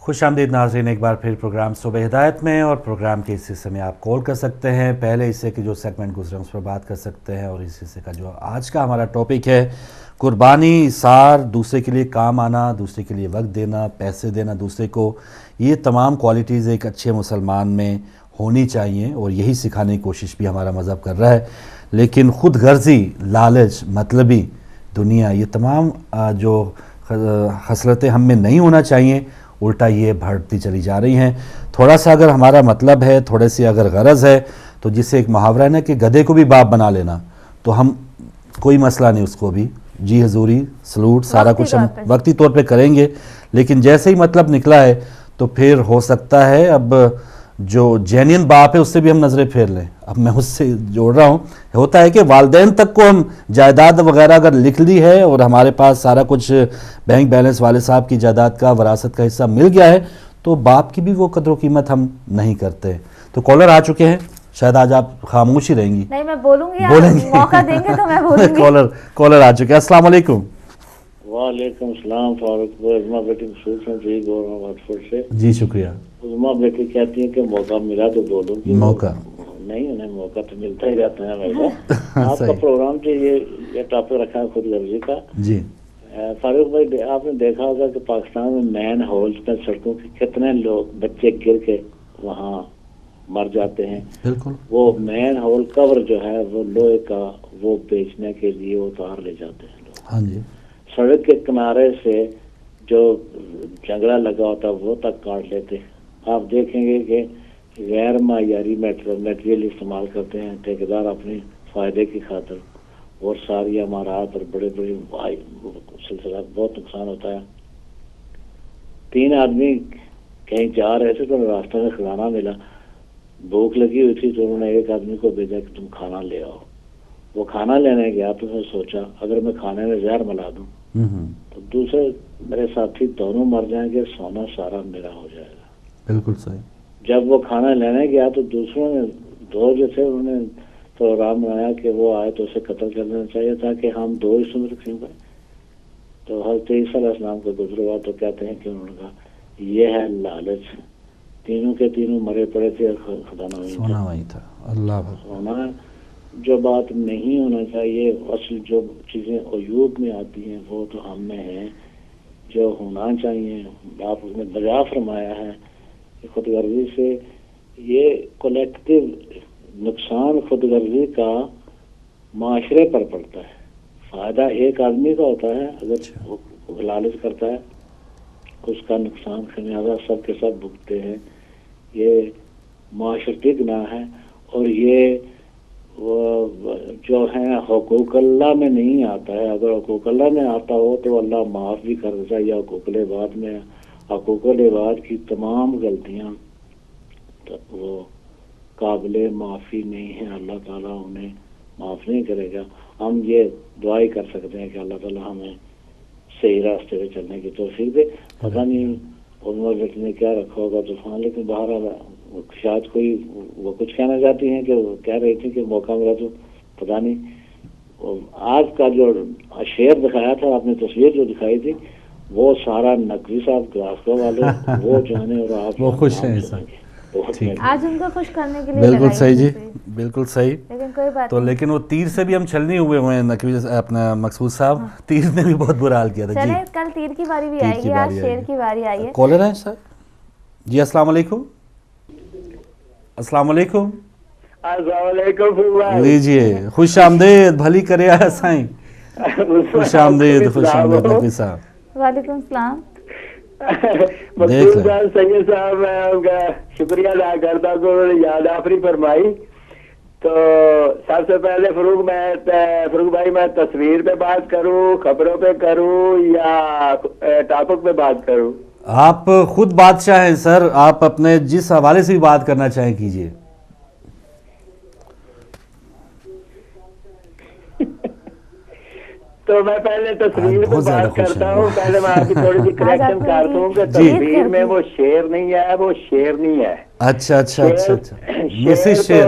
خوش آمدید ناظرین ایک بار پھر پروگرام صبح ہدایت میں، اور پروگرام کے اس حصے میں آپ کال کر سکتے ہیں. پہلے حصے کی جو سیگمنٹ گزرے اس پر بات کر سکتے ہیں، اور اس حصے کا جو آج کا ہمارا ٹاپک ہے قربانی، اثار، دوسرے کے لیے کام آنا، دوسرے کے لیے وقت دینا، پیسے دینا دوسرے کو. یہ تمام کوالٹیز ایک اچھے مسلمان میں ہونی چاہیے، اور یہی سکھانے کی کوشش بھی ہمارا مذہب کر رہا ہے. لیکن خود غرضی، لالچ، مطلبی دنیا، یہ تمام جو خصلتیں ہم میں نہیں ہونا چاہیے، الٹا یہ بڑھتی چلی جا رہی ہیں. تھوڑا سا اگر ہمارا مطلب ہے، تھوڑے سی اگر غرض ہے، تو جسے ایک محاورہ ہے نا کہ گدھے کو بھی باپ بنا لینا، تو ہم کوئی مسئلہ نہیں اس کو بھی جی حضوری سلوٹ سارا کچھ ہم وقتی طور پہ کریں گے. لیکن جیسے ہی مطلب نکلا ہے تو پھر ہو سکتا ہے اب جو جینین باپ ہے اس سے بھی ہم نظریں پھیر لیں. اب میں اس سے جوڑ رہا ہوں، ہوتا ہے کہ والدین تک کو ہم جائیداد وغیرہ اگر لکھ لی ہے اور ہمارے پاس سارا کچھ بینک بیلنس والد صاحب کی جائیداد کا وراثت کا حصہ مل گیا ہے، تو باپ کی بھی وہ قدر و قیمت ہم نہیں کرتے. تو کالر آ چکے ہیں، شاید آج آپ خاموش ہی رہیں گی. نہیں، میں بولوں گی، موقع دیں گے تو میں بولوں گی. کالر آ چکے ہیں. السلام علیکم. وعلیکم السلام. فاروق عظما بیٹی مصروف ہیں جی، بول رہا ہوں واٹفورڈ سے. جی شکریہ. عظما بیٹی کہتی ہیں کہ موقع ملا تو بولوں گی. موقع نہیں، انہیں موقع تو ملتا ہی رہتا ہے ہمیشہ. آپ کا پروگرام جو یہ ٹاپک رکھا ہے خود غرضی کا. جی فاروق بھائی، آپ نے دیکھا ہوگا کہ پاکستان میں مین ہولز میں سڑکوں کے کتنے لوگ بچے گر کے وہاں مر جاتے ہیں. بالکل. وہ مین ہول کور جو ہے وہ لوہے کا، وہ بیچنے کے لیے اتار لے جاتے ہیں لوگ. ہاں جی. سڑک کے کنارے سے جو جنگلہ لگا ہوتا وہ تک کاٹ لیتے. آپ دیکھیں گے کہ غیر معیاری میٹیریل استعمال کرتے ہیں ٹھیکیدار اپنے فائدے کی خاطر، اور ساری عمارات اور بڑے بڑے سلسلہ بہت نقصان ہوتا ہے. 3 آدمی کہیں جا رہے تھے تو راستہ میں کھانا ملا، بھوک لگی ہوئی تھی تو انہوں نے ایک آدمی کو بھیجا کہ تم کھانا لے آؤ. وہ کھانا لینے گیا تو میں سوچا اگر میں کھانے میں زہر ملا دوں تو دوسرے میرے ساتھی دونوں مر جائیں گے، سونا سارا میرا ہو جائے گا. بالکل صحیح. جب وہ کھانا لینے گیا تو دوسروں نے 2 جو تھے انہوں نے پروگرام بنایا کہ وہ آئے تو اسے قتل کر دینا چاہیے تھا کہ ہم 2 حصوں میں رکھیں گے. تو حضرت عیسیٰ علیہ السلام کا گزر ہوا تو کہتے ہیں کہ انہوں نے کہا یہ ہے لالچ. تینوں کے تینوں مرے پڑے تھے، خدا نہ وہی تھا. اللہ ہونا جو بات نہیں ہونا چاہیے، اصل جو چیزیں عیوب میں آتی ہیں وہ تو ہم میں ہیں. جو ہونا چاہیے آپ نے بجا فرمایا ہے کہ خود غرضی سے یہ کولیکٹیو نقصان خود غرضی کا معاشرے پر پڑتا ہے. فائدہ ایک آدمی کا ہوتا ہے، اگر وہ لالچ کرتا ہے اس کا نقصان خمیازہ سب کے سب بھگتے ہیں. یہ معاشرتی گناہ ہے، اور یہ جو ہے حقوق اللہ میں نہیں آتا ہے. اگر حقوق اللہ میں آتا ہو تو اللہ معاف بھی کر دیتا ہے. یا حقوق العباد میں، حقوق العباد کی تمام غلطیاں تو وہ قابل معافی نہیں ہیں، اللہ تعالیٰ انہیں معاف نہیں کرے گا. ہم یہ دعائی کر سکتے ہیں کہ اللہ تعالیٰ ہمیں صحیح راستے پہ چلنے کی توفیق دے. پتہ نہیں عمر بیٹی نے کیا رکھا ہوگا طوفان، لیکن بہرحال شاید کوئی وہ کچھ کہنا چاہتی ہیں کہ وہ کہہ رہی تھی کہ موقع ملا تو پتہ نہیں. آج کا جو شعر دکھایا تھا آپ نے، تصویر جو دکھائی تھی، وہ سارا نقوی صاحب گلاسکو والے وہ جانے، اور آپ وہ خوش ہیں آج ان کو خوش کرنے کے لیے. بالکل صحیح جی، بالکل صحیح. لیکن کوئی بات تو لیکن وہ تیر سے بھی ہم چھلنی ہوئے ہیں نقوی اپنا مقصود صاحب. تیر نے بھی بہت برا حال کیا تھا. چلیں کل تیر کی باری بھی آئے گی، آج شیر کی باری آئی ہے. کالر ہیں سر جی. السلام علیکم. السلام علیکم. السلام علیکم. لیجیے، خوش آمدید. بھلی کرے سائیں. خوش آمدید، خوش آمدید نقوی صاحب. وعلیکم السلام. مقصود صاحب، سید صاحب، میں ان کا شکریہ ادا کرتا ہوں کہ انہوں نے یاد آفری فرمائی. تو سب سے پہلے فروغ بھائی، میں تصویر پہ بات کروں، خبروں پہ کروں، یا ٹاپک پہ بات کروں؟ آپ خود بادشاہ ہیں سر، آپ اپنے جس حوالے سے بھی بات کرنا چاہیں کیجیے. تو میں پہلے تصویر پہ بات کرتا ہوں. پہلے میں آپ کی تھوڑی سی کریکشن کرتا ہوں کہ تصویر میں وہ شیر نہیں ہے، وہ شیر نہیں ہے. اچھا اچھا اچھا اچھا، مسز شیر.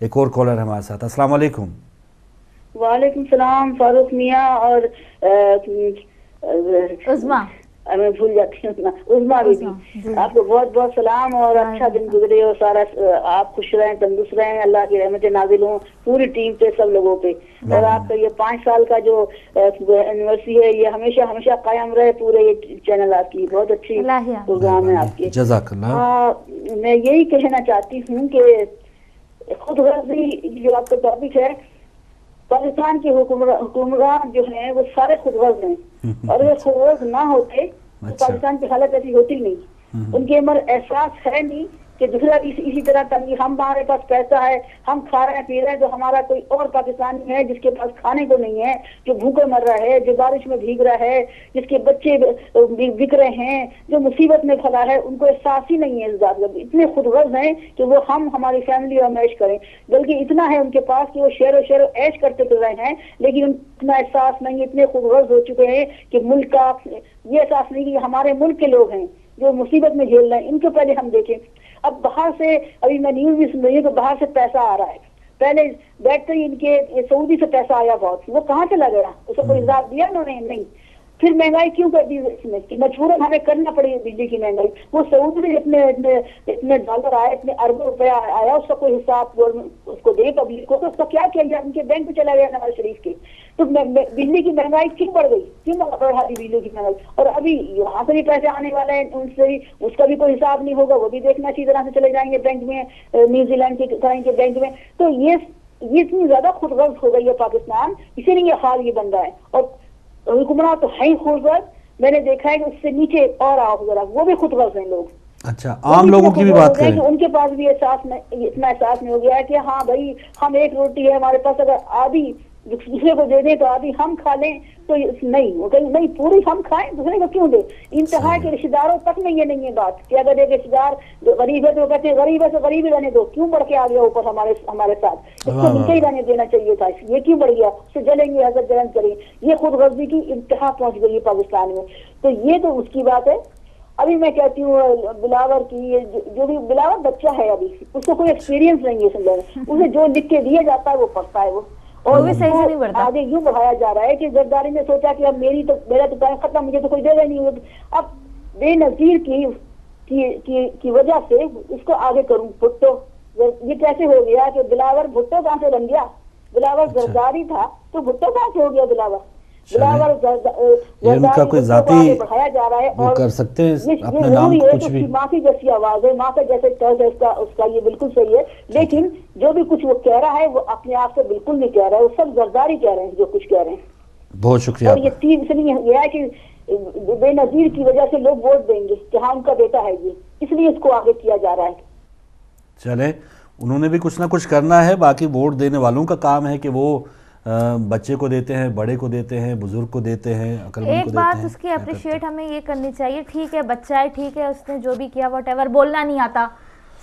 ایک اور کالر ہمارے ساتھ. السلام علیکم. وعلیکم السلام فاروق میاں اور عظما, میں بھول جاتی ہوں عظما بی بی, آپ کو بہت بہت سلام اور اچھا دن گزرے اور سارا آپ خوش رہیں, تندرست رہیں, اللہ کی رحمتیں نازل ہوں پوری ٹیم پہ, سب لوگوں پہ. اور آپ کا یہ 5 سال کا جو اینیورسری ہے یہ ہمیشہ ہمیشہ قائم رہے پورے یہ چینل آپ کی, بہت اچھی پروگرام ہے آپ کے. جزاک اللہ. میں یہی کہنا چاہتی ہوں کہ خود غرضی جو آپ کا ٹاپک ہے, پاکستان کے حکمران جو ہیں وہ سارے خود غرض ہیں, اور اگر خود غرض نہ ہوتے تو پاکستان کی حالت ایسی ہوتی نہیں. ان کے اندر احساس ہے نہیں کہ دوسرا بھی اسی طرح تنگی, ہمارے پاس پیسہ ہے, ہم کھا رہے ہیں پی رہے ہیں, تو ہمارا کوئی اور پاکستانی ہے جس کے پاس کھانے کو نہیں ہے, جو بھوکے مر رہا ہے, جو بارش میں بھیگ رہا ہے, جس کے بچے بک رہے ہیں, جو مصیبت میں پھنسا ہے, ان کو احساس ہی نہیں ہے اس بات کا. اتنے خود غرض ہیں کہ وہ ہماری فیملی اور عیش کریں, بلکہ اتنا ہے ان کے پاس کہ وہ شیر و عیش کرتے تو رہے ہیں, لیکن ان اتنا احساس نہیں, اتنے خود غرض ہو چکے ہیں کہ ملک کا یہ احساس نہیں کہ ہمارے ملک کے لوگ ہیں جو مصیبت میں جھیل رہے ہیں, ان کو پہلے ہم دیکھیں. اب باہر سے, ابھی میں نیوز بھی سن رہی ہوں کہ باہر سے پیسہ آ رہا ہے, پہلے بیٹھتے ہی ان کے سعودی سے پیسہ آیا بہت, وہ کہاں چلا گیا, اس کو کوئی حساب دیا انہوں نے نہیں. پھر مہنگائی کیوں کر دی اس میں, مجبوراً ہمیں کرنا پڑی بجلی کی مہنگائی. وہ سعودی میں اتنے ڈالر آئے, اتنے اربوں روپیہ آیا, اس کا کوئی حساب اس کو دے پبلک کو, اس کا کیا کیا, ان کے بینک پہ چلا گیا نواز شریف کے. تو بجلی کی مہنگائی کیوں بڑھ گئی, کیوں بڑھا دی بجلی کی مہنگائی. اور ابھی یہاں سے بھی پیسے آنے والے ہیں, ان سے بھی اس کا بھی کوئی حساب نہیں ہوگا, وہ بھی دیکھنا اچھی طرح سے چلے جائیں گے بینک میں, نیوزی لینڈ کے کرائیں کے بینک میں. تو یہ اتنی زیادہ خود غرض ہو گئی ہے پاکستان, اسی لیے یہ حال یہ بن رہا ہے. اور حکمران تو ہے ہی خود غرض, میں نے دیکھا ہے کہ اس سے نیچے اور آؤ ذرا, وہ بھی خود غرض ہیں لوگ. اچھا, عام لوگوں کی بھی بات کریں. ان کے پاس بھی اتنا احساس نہیں ہو گیا ہے کہ ہاں بھائی ہم ایک روٹی ہے ہمارے پاس, اگر آدھی دوسرے کو دے دیں تو آدھی ہم کھا لیں, تو نہیں پوری ہم کھائیں, دوسرے کو کیوں دیں. انتہا کے رشتے داروں تک میں یہ نہیں ہے بات کہ اگر ایک رشتے دار غریب ہے تو وہ کہتے ہیں غریب ہے تو غریب ہی رہنے دو, کیوں بڑھ کے آ گیا اوپر ہمارے ساتھ, اس کو نیچے ہی رہنے دینا چاہیے تھا, یہ کیوں بڑھ گیا, اس سے جلیں گے, حضرت جلن کریں. یہ خود غرضی کی انتہا پہنچ گئی ہے پاکستان میں. تو یہ تو اس کی بات ہے. ابھی میں کہتی ہوں بلاور کی, جو بھی بلاور بچہ ہے ابھی, اس کو کوئی ایکسپیرینس نہیں ہے سمجھا, اسے جو لکھ کے دیا جاتا ہے وہ پڑھتا ہے, وہ اور بھی صحیح سے نہیں بڑھتا. آگے یوں بڑھایا جا رہا ہے کہ زرداری نے سوچا کہ اب میرا تو ٹائم ختم, مجھے تو کوئی دے گا نہیں. اب بے نظیر کی وجہ سے اس کو آگے کروں. بھٹو, یہ کیسے ہو گیا کہ بلاور بھٹو کہاں سے بن گیا, بلاور زرداری تھا تو بھٹو کہاں سے ہو گیا بلاور. ان کا کوئی ذاتی بڑھایا جا رہا ہے, وہ کر سکتے ہیں اپنے نام کچھ بھی. ماں کی جیسی آواز ہے, ماں کا جیسے طرز ہے اس کا یہ بالکل صحیح ہے, لیکن جو بھی کچھ وہ کہہ رہا ہے وہ اپنے آپ سے بالکل نہیں کہہ رہا ہے, وہ سب زرداری کہہ رہے ہیں جو کچھ کہہ رہے ہیں. بہت شکریہ. اور یہ تین اس لیے یہ ہے کہ بے نظیر کی وجہ سے لوگ ووٹ دیں گے کہ ہاں ان کا بیٹا ہے یہ, اس لیے اس کو آگے کیا جا رہا ہے. چلے, انہوں نے بھی کچھ نہ کچھ کرنا ہے, باقی ووٹ دینے والوں کا کام ہے کہ وہ بچے کو دیتے ہیں, بڑے کو دیتے ہیں, بزرگ کو دیتے ہیں, عقل مند کو دیتے ہیں. ایک بات اس کی اپریشیٹ ہمیں یہ کرنی چاہیے, ٹھیک ہے بچہ ہے, ٹھیک ہے اس نے جو بھی کیا واٹ ایور, بولنا نہیں آتا,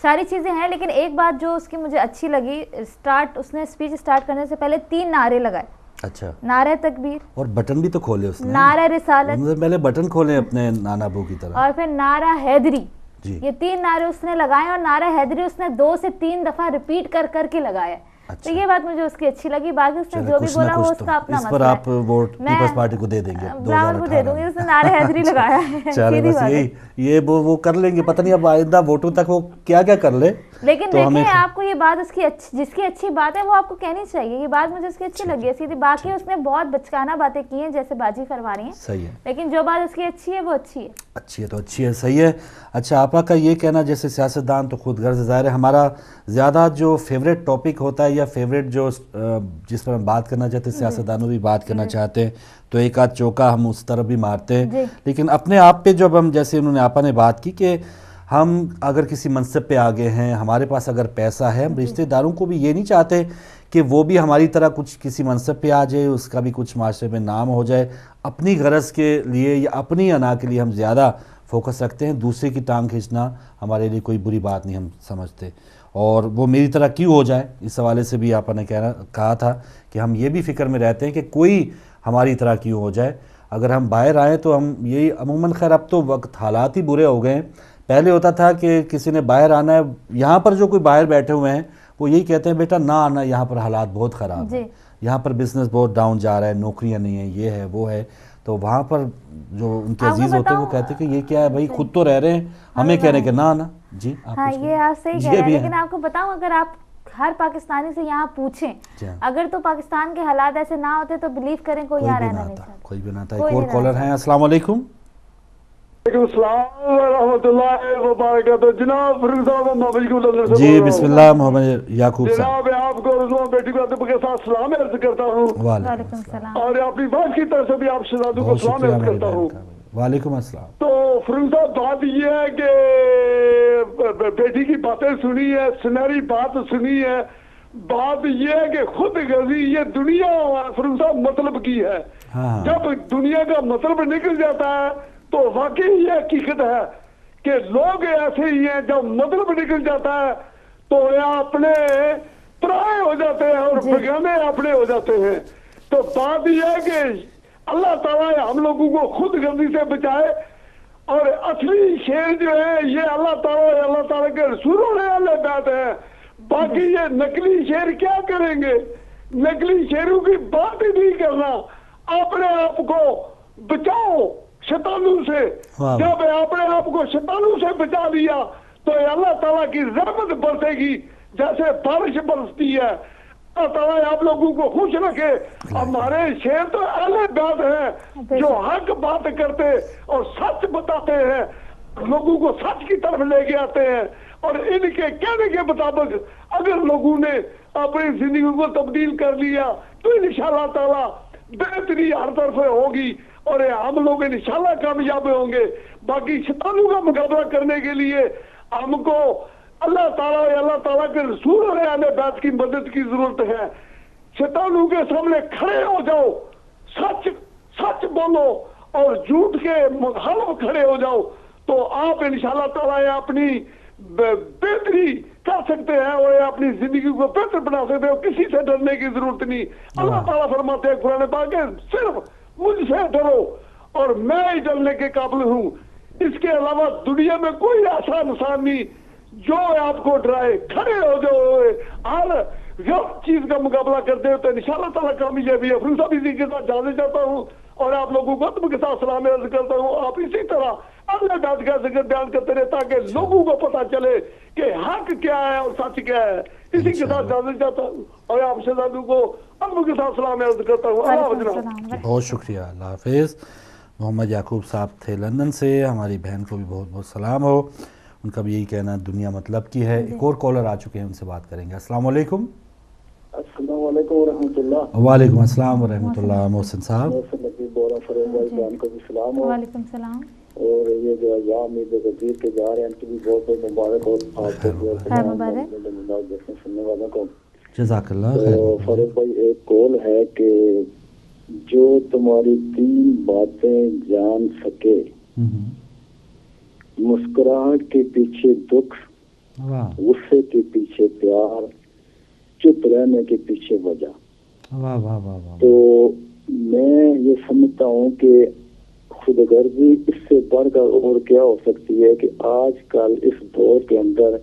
ساری چیزیں ہیں, لیکن ایک بات جو اس کی مجھے اچھی لگی, اس نے اسپیچ اسٹارٹ کرنے سے پہلے 3 نعرے لگائے. اچھا, نعرہ تکبیر, اور بٹن بھی تو کھولے اس نے, نعرہ رسالت, پہلے بٹن کھولے اپنے نانا ابو کی طرح, اور پھر نعرہ حیدری. جی, یہ 3 نعرے اس نے لگائے, اور نعرہ حیدری اس نے 2 سے 3 دفعہ ریپیٹ کر کے لگایا. تو یہ بات مجھے اس کی اچھی لگی. باقی اس نے جو بھی بولا وہ اس کا اپنا مسئلہ ہے. اس پر آپ ووٹ پیپلز پارٹی کو دے دیں گے, بلاور کو دے دوں گی, اس نے نعرہ حیدری لگایا ہے. چلے بس یہ وہ کر لیں گے, پتہ نہیں اب آئندہ ووٹوں تک وہ کیا کر لے. لیکن دیکھیں آپ کو یہ بات اس کی جس کی اچھی بات ہے وہ آپ کو کہنی چاہیے, یہ بات مجھے اس کی اچھی لگی ہے سیدھی. باقی اس نے بہت بچکانہ باتیں کی ہیں جیسے باجی فرما رہی ہیں, صحیح ہے, لیکن جو بات اس کی اچھی ہے وہ اچھی ہے. اچھی ہے تو اچھی ہے, صحیح ہے. اچھا, آپا کا یہ کہنا جیسے سیاستدان تو خود غرض ظاہر ہے, ہمارا زیادہ جو فیوریٹ ٹاپک ہوتا ہے یا فیوریٹ جو جس پر ہم بات کرنا چاہتے ہیں, سیاستدانوں بھی بات کرنا چاہتے ہیں تو ایک آدھ چوکا ہم اس طرف بھی مارتے ہیں. لیکن اپنے آپ پہ جب ہم, جیسے انہوں نے آپا نے بات کی کہ ہم اگر کسی منصب پہ آگے ہیں, ہمارے پاس اگر پیسہ ہے, ہم رشتہ داروں کو بھی یہ نہیں چاہتے کہ وہ بھی ہماری طرح کچھ کسی منصب پہ آ جائے, اس کا بھی کچھ معاشرے میں نام ہو جائے. اپنی غرض کے لیے یا اپنی انا کے لیے ہم زیادہ فوکس رکھتے ہیں, دوسرے کی ٹانگ کھینچنا ہمارے لیے کوئی بری بات نہیں ہم سمجھتے. اور وہ میری طرح کیوں ہو جائے, اس حوالے سے بھی آپ نے کہا تھا کہ ہم یہ بھی فکر میں رہتے ہیں کہ کوئی ہماری طرح کیوں ہو جائے. اگر ہم باہر آئیں تو ہم یہی عموماً, خیر اب تو وقت حالات ہی برے ہو گئے ہیں, پہلے ہوتا تھا کہ کسی نے باہر آنا ہے, یہاں پر جو کوئی باہر بیٹھے ہوئے ہیں وہ یہی کہتے ہیں بیٹا نہ آنا, یہاں پر حالات بہت خراب ہیں, یہاں پر بزنس بہت ڈاؤن جا رہا ہے, نوکریاں نہیں ہیں, یہ ہے وہ ہے. تو وہاں پر جو ان کے عزیز ہوتے ہیں وہ کہتے ہیں کہ یہ کیا ہے بھائی, خود تو رہ رہے ہیں, ہمیں کہہ رہے ہیں کہ نہ آنا. جی ہاں یہ آپ صحیح کہہ رہے ہیں, لیکن آپ کو بتاؤں اگر آپ ہر پاکستانی سے یہاں پوچھیں, اگر تو پاکستان کے حالات ایسے نہ ہوتے تو بلیو کریں کوئی یہاں رہنا نہیں چاہتا. کوئی بھی نہ آتا. ایک اور کالر ہیں, السلام علیکم. وعلیکم السلام ورحمۃ اللہ وبرکاتہ. جناب فروغ صاحب محمد کو لندن سے جی بسم اللہ محمد یعقوب صاحب. جناب آپ کو رضوان بیٹی کو ادب کے ساتھ سلام عرض کرتا ہوں. وعلیکم السلام. اور اپنی بات کی طرف سے بھی آپ شہزادوں کو سلام عرض کرتا ہوں. وعلیکم السلام. تو فروغ صاحب بات یہ ہے کہ بیٹی کی باتیں سنی ہے, سنہری بات سنی ہے. بات یہ ہے کہ خود غرضی یہ دنیا فروغ صاحب مطلب کی ہے. جب دنیا کا مطلب نکل جاتا ہے تو واقعی یہ حقیقت ہے کہ لوگ ایسے ہی ہیں, جب مطلب نکل جاتا ہے تو اپنے پرائے ہو جاتے ہیں اور بیگانے اپنے ہو جاتے ہیں. تو بات یہ ہے کہ اللہ تعالیٰ ہم لوگوں کو خود غرضی سے بچائے, اور اصلی شیر جو ہے یہ اللہ تعالیٰ کے رسولوں نے اللہ بیت ہے. باقی یہ نقلی شیر کیا کریں گے, نقلی شیروں کی بات ہی نہیں کرنا. اپنے آپ کو بچاؤ شیطانوں سے. جب اپنے آپ کو شیطانوں سے بچا لیا تو اللہ تعالیٰ کی رحمت برسے گی جیسے بارش برستی ہے. اللہ تعالیٰ آپ لوگوں کو خوش رکھے. ہمارے شیر تو اہل بیت ہیں جو حق بات کرتے اور سچ بتاتے ہیں, لوگوں کو سچ کی طرف لے کے آتے ہیں. اور ان کے کہنے کے مطابق اگر لوگوں نے اپنی زندگی کو تبدیل کر لیا تو انشاءاللہ تعالیٰ بہتری ہر طرف ہوگی اور ہم لوگ انشاءاللہ کامیاب ہوں گے. باقی شیطانوں کا مقابلہ کرنے کے لیے ہم کو اللہ تعالیٰ کے رسول اور اہل بیت کی مدد کی ضرورت ہے. شیطانوں کے سامنے کھڑے ہو جاؤ, سچ بولو اور جھوٹ کے مخالف کھڑے ہو جاؤ تو آپ انشاءاللہ تعالیٰ اپنی بہتری کر سکتے ہیں اور اپنی زندگی کو بہتر بنا سکتے ہیں. کسی سے ڈرنے کی ضرورت نہیں. اللہ تعالیٰ فرماتے ہیں قرآن پاک کہ صرف مجھ سے ڈرو اور میں ہی ڈرنے کے قابل ہوں. اس کے علاوہ دنیا میں کوئی ایسا انسان نہیں جو آپ کو ڈرائے. کھڑے ہو جاؤ, ہر غلط چیز کا مقابلہ کرتے ہو تو انشاءاللہ تعالیٰ کامیابی ہے. فروغ صاحب اسی کے ساتھ جانے چاہتا ہوں اور آپ لوگوں کو ادب کے ساتھ سلام عرض کرتا ہوں. آپ اسی طرح اللہ بیت کا ذکر بیان کرتے رہے تاکہ لوگوں کو پتہ چلے کہ حق کیا ہے اور سچ کیا ہے. اسی کے ساتھ جانے چاہتا ہوں اور آپ شہزادوں کو ادب کے ساتھ سلام عرض کرتا ہوں. اللہ حافظ. بہت شکریہ, اللہ حافظ. محمد یعقوب صاحب تھے لندن سے, ہماری بہن کو بھی بہت بہت سلام ہو. ان کا بھی یہی کہنا دنیا مطلب کی ہے. ایک اور کالر آ چکے ہیں, ان سے بات کریں گے. السلام علیکم. السلام علیکم ورحمۃ اللہ. وعلیکم السلام ورحمۃ اللہ. محسن صاحب. کو بھی سلام ہو. وعلیکم السلام. اور یہ جو ایام عید غدیر کے جا رہے ہیں ان کی بھی بہت بہت مبارک ہو. خیر مبارک. سننے والوں کو جزاک اللہ. فاروق بھائی ایک قول ہے کہ جو تمہاری 3 باتیں جان سکے, مسکراہٹ کے پیچھے دکھ, غصے کے پیچھے پیار, چپ رہنے کے پیچھے وجہ. تو میں یہ سمجھتا ہوں کہ خود غرضی اس سے بڑھ کر اور کیا ہو سکتی ہے کہ آج کل اس دور کے اندر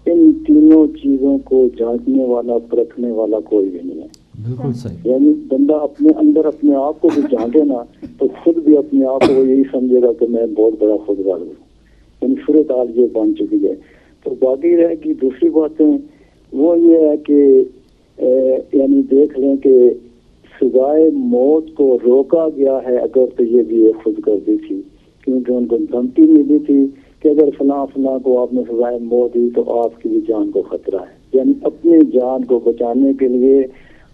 ان تینوں چیزوں کو جانچنے والا پرکھنے والا کوئی بھی نہیں ہے. بالکل صحیح. یعنی بندہ اپنے اندر اپنے آپ کو بھی جانچے نا تو خود بھی اپنے آپ کو یہی سمجھے گا کہ میں بہت بڑا خود غرض ہوں. یعنی صورت حال یہ بن چکی ہے. تو باقی رہے گی دوسری باتیں, وہ یہ ہے کہ یعنی دیکھ لیں کہ سوائے موت کو روکا گیا ہے اگر تو یہ بھی ایک خود غرضی تھی, کیونکہ ان کو دھمکی ملی تھی کہ اگر فلاں کو آپ نے سزائے موت دی تو آپ کی بھی جان کو خطرہ ہے. یعنی اپنی جان کو بچانے کے لیے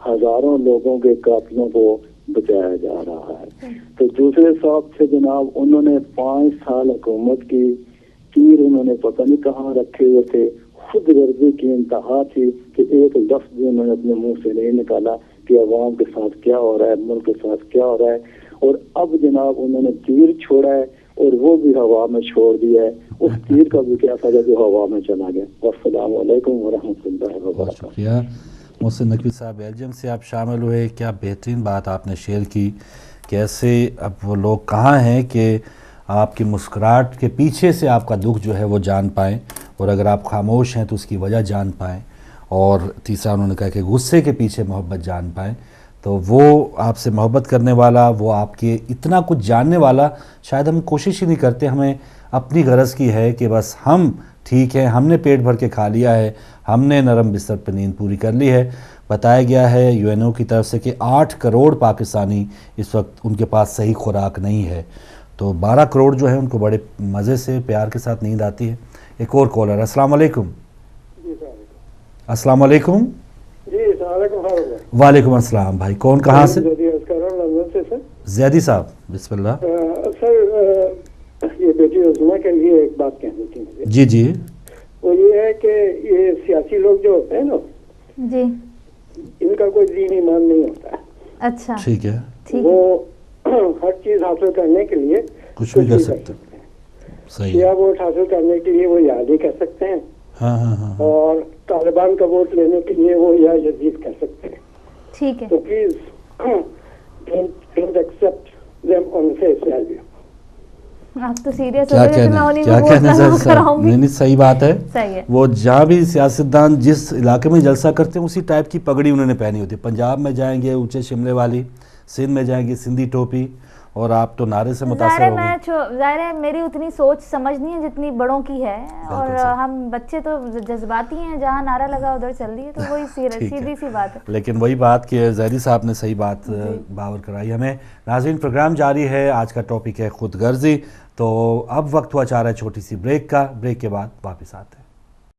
ہزاروں لوگوں کے قاتلوں کو بچایا جا رہا ہے. تو دوسرے صاحب سے جناب انہوں نے 5 سال حکومت کی, تیر انہوں نے پتہ نہیں کہاں رکھے ہوئے تھے. خود غرضی کی انتہا تھی کہ ایک لفظ بھی انہوں نے اپنے منہ سے نہیں نکالا کہ عوام کے ساتھ کیا ہو رہا ہے, ملک کے ساتھ کیا ہو رہا ہے. اور اب جناب انہوں نے تیر چھوڑا ہے اور وہ بھی ہوا میں چھوڑ دیا ہے. اس تیر کا بھی کیا فائدہ جو ہوا میں چلا گیا. السلام علیکم ورحمۃ اللہ وبرکاتہ. شکریہ. محسن نقوی صاحب بیلجیم سے آپ شامل ہوئے. کیا بہترین بات آپ نے شیئر کی. کیسے اب وہ لوگ کہاں ہیں کہ آپ کی مسکراہٹ کے پیچھے سے آپ کا دکھ جو ہے وہ جان پائیں, اور اگر آپ خاموش ہیں تو اس کی وجہ جان پائیں. اور تیسرا انہوں نے کہا کہ غصے کے پیچھے محبت جان پائیں. تو وہ آپ سے محبت کرنے والا, وہ آپ کے اتنا کچھ جاننے والا, شاید ہم کوشش ہی نہیں کرتے. ہمیں اپنی غرض کی ہے کہ بس ہم ٹھیک ہیں, ہم نے پیٹ بھر کے کھا لیا ہے, ہم نے نرم بستر پہ نیند پوری کر لی ہے. بتایا گیا ہے UN کی طرف سے کہ 8 کروڑ پاکستانی اس وقت ان کے پاس صحیح خوراک نہیں ہے. تو 12 کروڑ جو ہے ان کو بڑے مزے سے پیار کے ساتھ نیند آتی ہے. ایک اور کالر. السلام علیکم. السلام علیکم. جی السلام علیکم. وعلیکم السلام بھائی, کون کہاں سے؟ زیدی صاحب, بسم اللہ. سر یہ بیٹی عظمیٰ کے لیے ایک بات کہنی تھی مجھے. جی جی. وہ یہ ہے کہ یہ سیاسی لوگ جو ہوتے ہیں نا جی, ان کا کوئی دین ایمان نہیں ہوتا ہے. اچھا ٹھیک ہے. وہ ہر چیز حاصل کرنے کے لیے کچھ بھی کر سکتے ہیں. صحیح. یا ووٹ حاصل کرنے کے لیے وہ یادی کر سکتے ہیں, ہاں ہاں ہاں, اور طالبان کا ووٹ لینے کے لیے وہ یا یزید کر سکتے ہیں. ٹھیک ہے. تو please don't accept them on face value. آپ تو سیریس ہو کیا گئے, میں انہیں کیا ووٹ کہنا لگا کر آؤں گی. نہیں صحیح بات ہے. صحیح ہے. وہ جہاں بھی سیاستدان جس علاقے میں جلسہ کرتے ہیں اسی ٹائپ کی پگڑی انہوں نے پہنی ہوتی ہے. پنجاب میں جائیں گے اونچے شملے والی, سندھ میں جائیں گے سندھی ٹوپی, اور آپ تو نعرے سے متاثر ہو گئے. ظاہر ہے میری اتنی سوچ سمجھ نہیں ہے جتنی بڑوں کی ہے, اور ہم بچے تو جذباتی ہیں, جہاں نعرہ لگا ادھر چل دیے, تو وہی سیدھی سی بات ہے. لیکن وہی بات کہ زیدی صاحب نے صحیح بات باور کرائی ہمیں. ناظرین پروگرام جاری ہے, آج کا ٹاپک ہے خود غرضی. تو اب وقت ہوا چاہ رہا ہے چھوٹی سی بریک کا. بریک کے بعد واپس آتے ہیں.